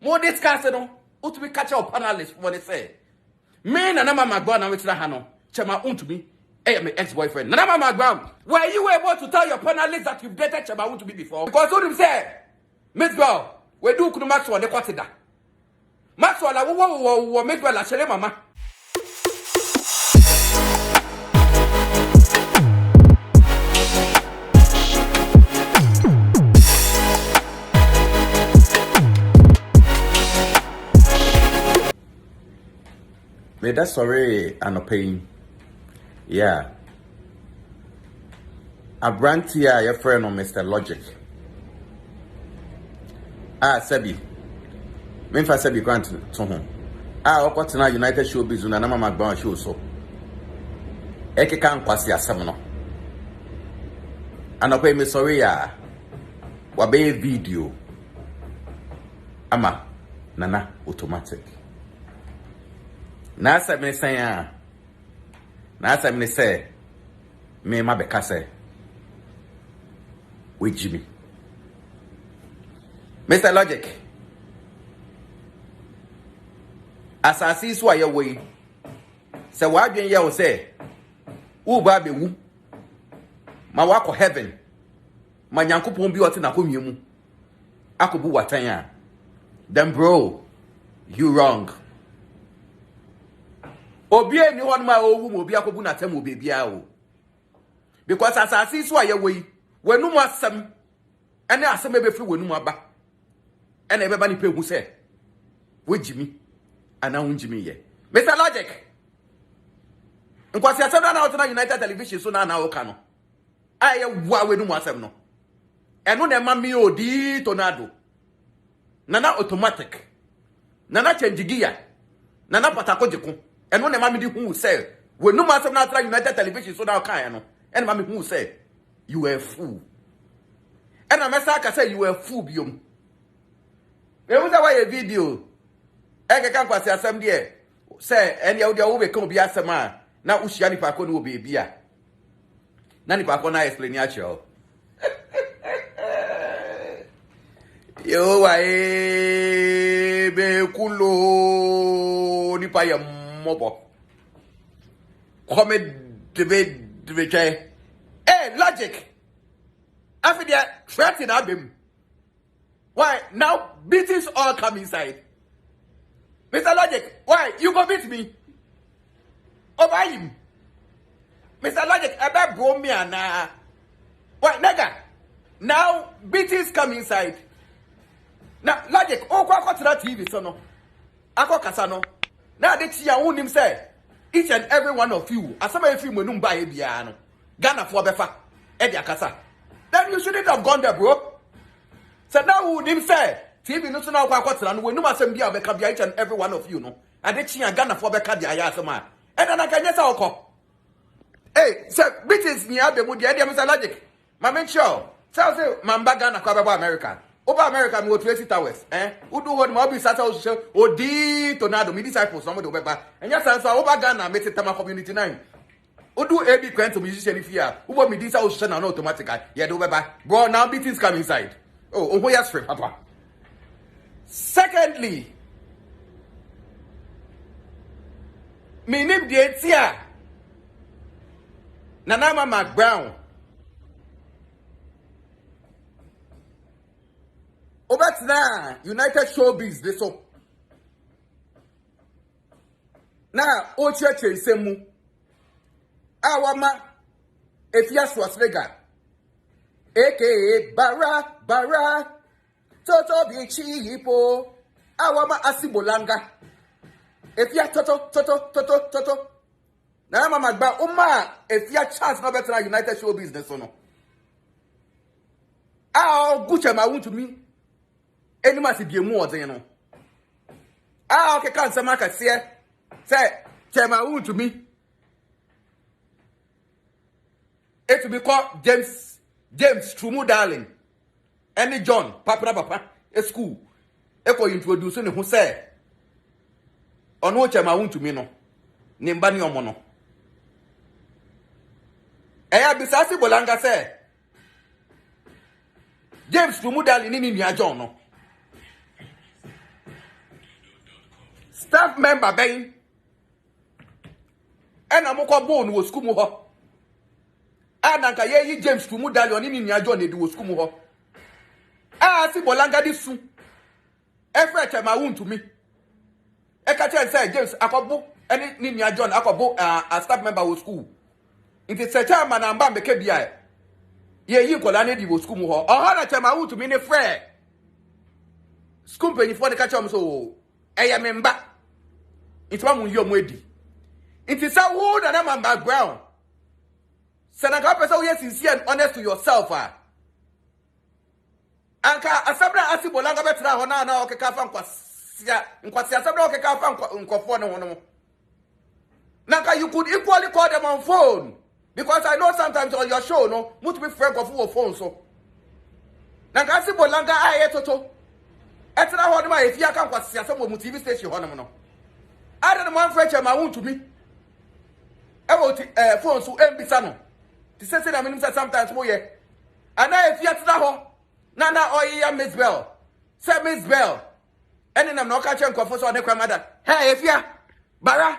More discuss no. What we catch our panelists when they say. Me na nama McBrown na wetina hano. Chema Wontumi. Hey, my ex-boyfriend. Nama McBrown. Were you able to tell your panelists that you've dated Chema Wontumi before? Because what you say, MzBel, we do kuno Maxwell de kwatida. Maxwell la wo MzBel la chele mama. Me that's sorry and a pain. Yeah. A brand here, your friend on Mr. Logic. Sebi. Me fa Sebi grant to home. What na United Showbiz na nama McBrown show so. Eke kan kwasi asem no. Anope me sorry ya. Wa be video. Ama nana automatic. Na asa me say ya. Na asa me say me ma be kase. We Jimmy. Mr. Logic. Asasi so aye we. Se wa adwen ye wo say wo ba be wu. Ma wa ko heaven. Ma nyankopon bi ote na konwie mu. Akobu watan a. Then bro, you wrong. Obi eni hon ma owu mo obi akobu na tem obi bia o. Because asasi so aye we. Wenu mu asem. Ene asem ebe firi wenu mu aba. Ene ebe ba ni pe hu say. We Jimmy. Ana hu Jimmy ye. Mr. Logic. Nkwasi asem na out na United Television so na o ka no. Aye wa wenu mu asem no. Eno na ma mi odi tornado. Nana automatic. Nana change gear. Nana patako jeko. Eno na ma mi di hu say. Wenu mu asem na out na United Television so na o ka ya no. Ene ma mi hu say. You were a fool. And a message say you were a fool, biom. There was a video. I can't pass some dear. Say, and you will come be a sama. Now, Ushiani Pacon will be beer. Nani Pacona explain your Yo, I be culo nipaya mobo. Come debate. Hey, Logic. After that, threatening him. Why? Now, beatings all come inside. Mr. Logic, why? You go beat me? Over him. Mr. Logic, I bet bro me and why, nigga? Now, beatings come inside. Now, Logic, oh, go to that TV, so no. Ako kasano. Now, they see own him say, each and every one of you, as some of you will buy a piano. Ghana for befa, Eddie Akasa. Then you shouldn't have gone there, bro. So now who him say, TV no now and we no must be a each and every one of you, no. And they change Ghana for Becca, the Ayasama. And then I can just call. Hey, sir, bitches near the mood, the idea, Mr. Logic. My man, show. So, Mamba Ghana, Kababa America. Over America, we go 20 towers. Who do what Mobby Sata show? Oh, D tornado, me disciples, somebody over. And yes, answer over Ghana, make it Tama community 9. Udu AB to musician if here. Who want me this house and automatically? Yeah, do bye. Bro, now beatings come inside. Oh, who has free, Papa? Secondly, me name the etia. Nanama McBrown. Over now, United Showbiz, this so. Now, old church is semu. Awama Efia Swasvega aka Bara Toto Ch0p Awama Asibolanga Efia Toto na mama magba uma Efia chance no better United Show Business no Gucha ma Wontumi enima si biemu odin no okay kan sama ka se Chema Wontumi. It will be called James Trumu darling. Any John, Papa, a school. Eko introduce ni who say. On what Chema Wontumi no. Nimbani omono. Eya bisasi bolanga say. James Trumu darling ni John no. staff member bɛn ɛna mo kɔ bone wɔ school mu hɔ ana nka ye James Tumu Dali oni ni John edi wɔ school mu hɔ si Bolanga di su efre chema Wontumi ka chen say James akobo eni ni John akobo a staff member wɔ school nti se chema na mba meke bia ye yi kola ne di wɔ school mu hɔ na chema Wontumi ne frɛ school penifo de ka chom so eye memba nti wa mu yi omo edi nti sa wo na ma background senaka pesa wo yes sincere and honest to yourself anka asabra asi Bolanga betra ho na okeka fa nkwasi asabra okeka fa nkofo ne ho no nanka you could equally call them on phone because I know sometimes on your show no must be friend of your phone so nanka asi Bolanga aye toto etra ho no ma efia ka nkwasi asabra mu TV station ho no ada no man friend Ch0p Wontumi phone so embisa no ti say na minim say sometimes mo ye ana efia tena ho na oya MzBel say MzBel ene nam na oka che nkofo so ne kwamada hey efia bara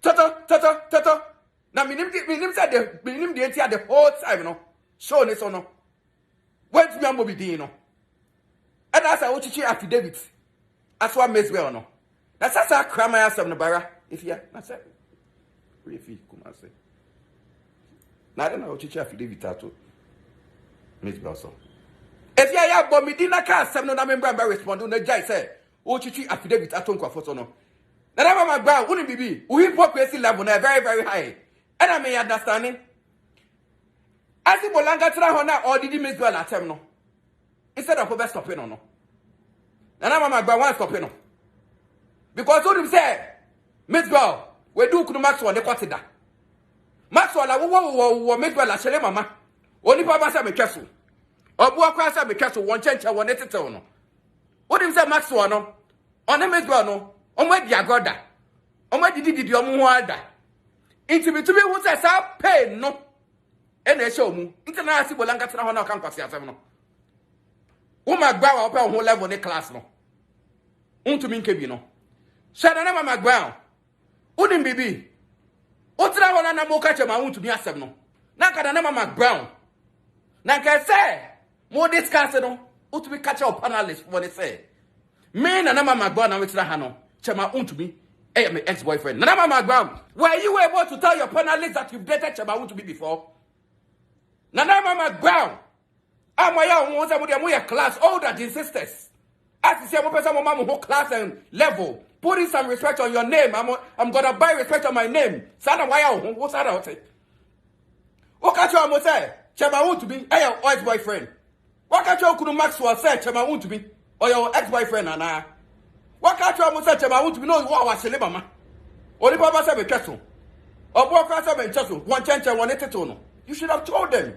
toto na minim say the entia the whole time no show ne so no went me ambo bi din no and as I wochichi affidavit as wa MzBel no na sasa krama ya sam no bara efia na say refi kuma say na I don't know chichi affidavit ato MzBel so if you have bomidina ka asem no na member ba respond no jai say o chichi affidavit ato nkwafo so no na na mama gba woni bibi we hypocrisy level na very very high and I may understanding as Bolanga tra ho na or did MzBel atem no instead of over stopping no na na mama gba one stopping no because what him say MzBel we do kunu Maxwell de kwatida Maxwell la wo MzBel la chele mama oni pa ba say me tweso obu akwa say me tweso won chenche won etetew no what him say Maxwell no on MzBel no omo di agoda omo didi omo ho ada intibitumi hu say sa pain no e na ehye omu ntina asi Bolanga tra ho na kan kwase asem no wo magba wa opa ho level ne class no untumi nkebi no shada na McBrown unim bibi otra ho na mo ka Ch0p Wontumi asem no na kada na McBrown na ka say mo discuss no utumi catch up panelist for the say me na McBrown na wetra ha no Ch0p Wontumi my ex-boyfriend na McBrown were you able to tell your panelists that you've dated Ch0p Wontumi before na McBrown amaya won say mo dey class older than sisters as you say mo person mo mama class and level putting some respect on your name I'm gonna buy respect on my name sana why who sada hote what catch you mo say Ch0p Wontumi your ex-boyfriend what catch you kunu Maxwell say Ch0p Wontumi or your ex-boyfriend ana what catch you mo say Ch0p Wontumi no wa shele mama oni papa say be keso obo kwa say be keso won chenche won eteto no you should have told them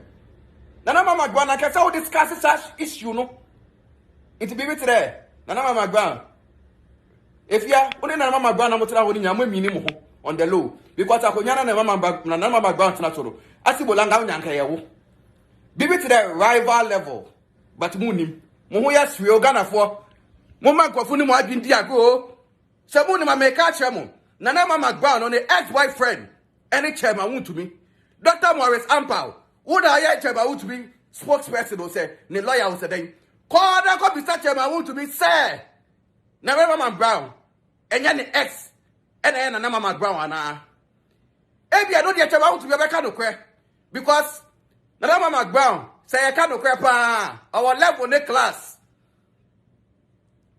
na mama gba na kasa we discuss such issue no it be with there na mama gba if ya only na mama gba na mo tra ho ni nyama mini mo ho on the low because akonya na mama gba tna toro asi Bolanga nyanka ye wo bibi to the rival level but munim mo ho ya swe oganafo mo mankofo ni mo adwindi ago se mo ni ma meka kire mo na mama gba no ne ex-boyfriend any Ch0p Wontumi Dr. Morris Ampao who da ya Ch0p Wontumi spokesperson o say ne lawyer o say den call da ko bisa Ch0p Wontumi say na mama McBrown enya ne ex ena na mama McBrown ana ebia no de Ch0p Wontumi be ka no kwe because na mama McBrown say e ka no kwe pa our level ne class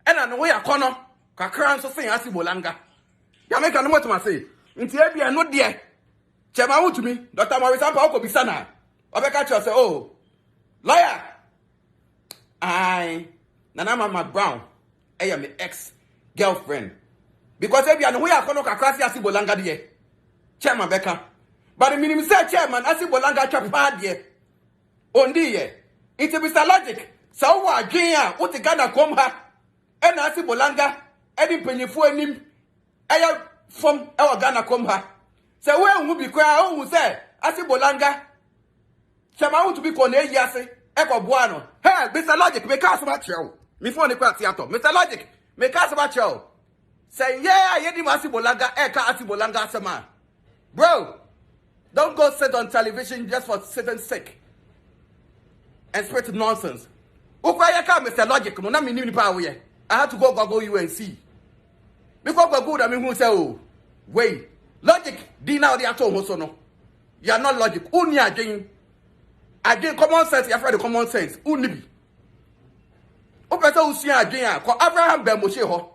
ena no we akono kakran so say asi Bolanga ya make no motuma say nti ebia no de Ch0p Wontumi Dr. Morris Ampao ko bisa na obeka cho say oh lawyer I na mama McBrown my ex-girlfriend because if you know we are going to crash asi Bolanga de chairman beka but the minimum say chairman asi Bolanga chapa de ondi ye it be logic so wa adwen a wo te Ghana kom ha e na asi Bolanga e di panyefo anim eya from e wa Ghana kom ha say we hu bi kwa hu say asi Bolanga Ch0p Wontumi ko na eyi ase e ko boa no hey be logic me ka so ba chew me phone ni kwa theater Mr. Logic me ka se ba chew Say, yeah, you didn't Asibolanga, Eka Asibolanga Sama. Bro, don't go sit on television just for sitting sick and spread nonsense. Ukayaka, Mr. Logic, no, me new power. I had to go Google UNC. Because Google, I mean, who say, oh, wait, Logic, D now the atom also no. You are not Logic. Only again common sense, you're afraid of common sense. Unibi. Opeta Usia again, call Abraham Bemoshe,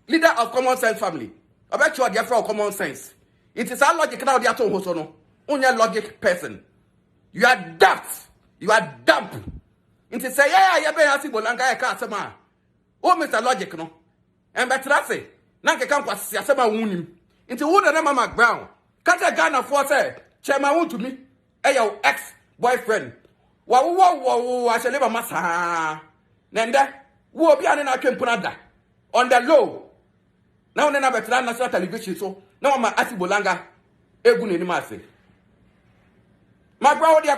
leader of common sense family. I bet you are the afraid of common sense. It is our logic now the atom also no. Only a logic person. You are daft. You are dumb. It is say, yeah, you better see Bolanga Kasama. Oh, Mr. Logic, no. And better say, Nanka Campas, Yasama Wunim. Into Wood and McBrown. Can't a gun of force, Ch0p to me. Your ex-boyfriend. Wow, I shall live a massa. Nenda, who be an Akin Punada. On the low. Now, then, I better national television, so now I'm at Bolanga. Egun in Masi. McBrown, dear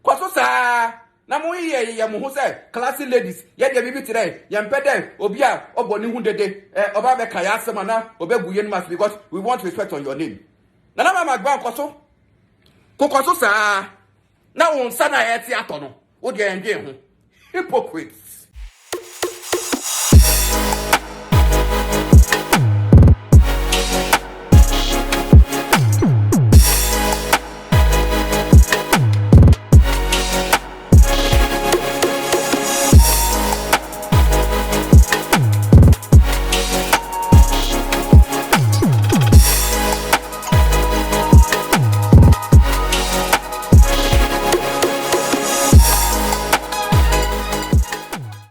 Koso, sir. Namu ya mu say classy ladies ye de bibi today yem pede obia oboni hu dede oba be kaya asema na obeguye nmas because we want respect on your name. Na McBrown koso sa na won sa na ye ti ato no wo de enje hu hypocrites.